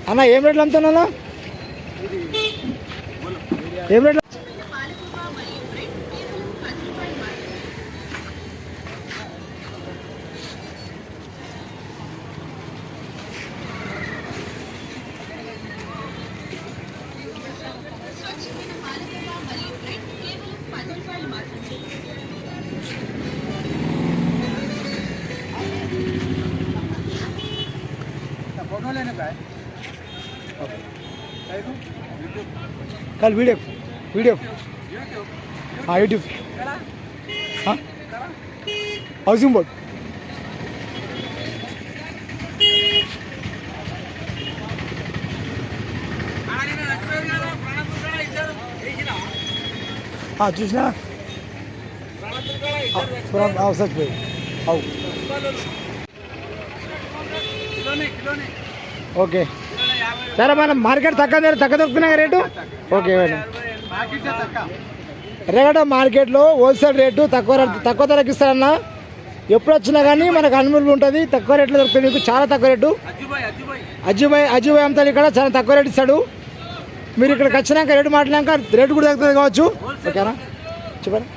అన్న ఏం రేట్లు అమ్ముతున్నా? ఏం రేట్లు? कल वीडियो वीडियो हाँ यूट्यूब हाँ हाउसिंग बोर्ड हाँ चूसना सच भाई आओ ఓకే సరే మనం మార్కెట్ తక్కువ దొరుకుతున్నాయి రేటు ఓకే రేగట మార్కెట్లో హోల్సేల్ రేటు తక్కువ ధరకి ఇస్తారన్న ఎప్పుడు వచ్చినా కానీ మనకు అనుమతి ఉంటుంది తక్కువ రేట్లో దొరుకుతుంది మీకు చాలా తక్కువ రేటు అజ్జుబాయ్ అమ్ముతాడు ఇక్కడ చాలా తక్కువ రేటు ఇస్తాడు మీరు ఇక్కడికి వచ్చినాక రేటు మాట్లాడాక రేటు కూడా తగ్గుతుంది కావచ్చు ఓకేనా చెప్పండి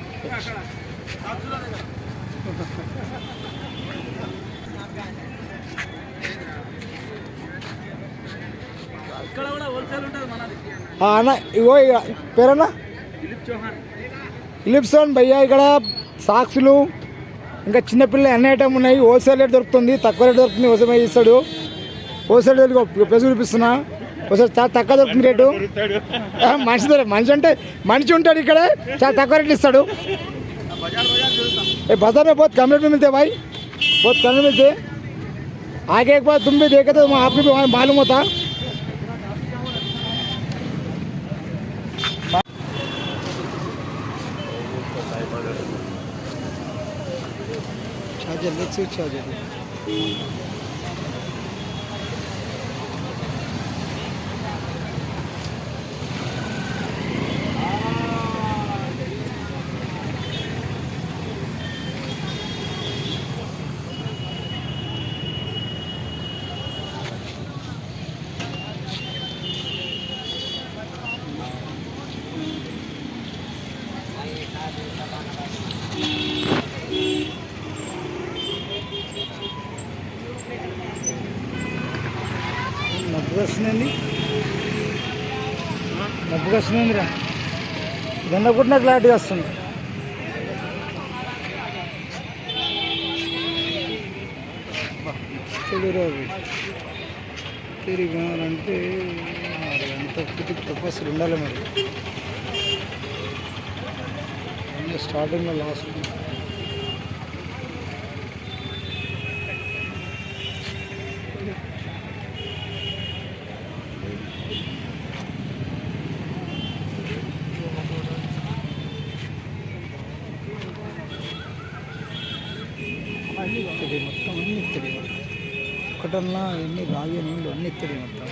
అన్న ఇగో పేరన్నా ఇలిప్సోన్ భయ్యా ఇక్కడ సాక్స్లు ఇంకా చిన్నపిల్లలు అన్ని ఐటమ్ ఉన్నాయి హోల్సేల్ రేట్ దొరుకుతుంది తక్కువ రేట్ దొరుకుతుంది హోల్సేల్ ఇస్తాడు హోల్సేల్ రేట్ ప్రెస్ చూపిస్తున్నా హోల్సేల్ చాలా తక్కువ దొరుకుతుంది రేటు మనిషి అంటే మనిషి ఉంటాడు ఇక్కడ చాలా తక్కువ రేట్లు ఇస్తాడు बाजार में बहुत कम रेट में मिलते हैं भाई बहुत कम में मिलते आगे एक बार तुम भी देखे तो आपको भी मालूम होता चार्जर लेट्स सी चार्जर నవ్వుగా వస్తుందిరా గంట పుట్టిన క్లారిటీ వస్తుంది తెలుగురాదు తిరిగానంటే ఎంత పుట్టి కెపాసిటీ ఉండాలి మరి స్టార్టింగ్లో లాస్ట్ ఇత్తడి మొత్తం అన్ని ఇత్తడి ఒకటన్నా ఎన్ని రాగి నీళ్ళు అన్ని ఇత్తడి మొత్తం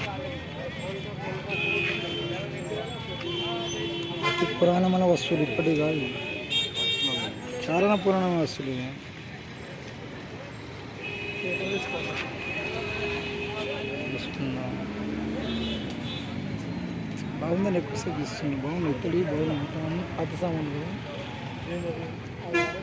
అతి పురాణమైన వస్తువులు ఇప్పటి కాదు చాలా పురాణమైన వస్తువులు బాగుందని ఎక్కువసేపు ఇస్తుంది బాగుంది ఇత్తడి బాగుంది మొత్తం అన్ని పాత సామాన్లు కదా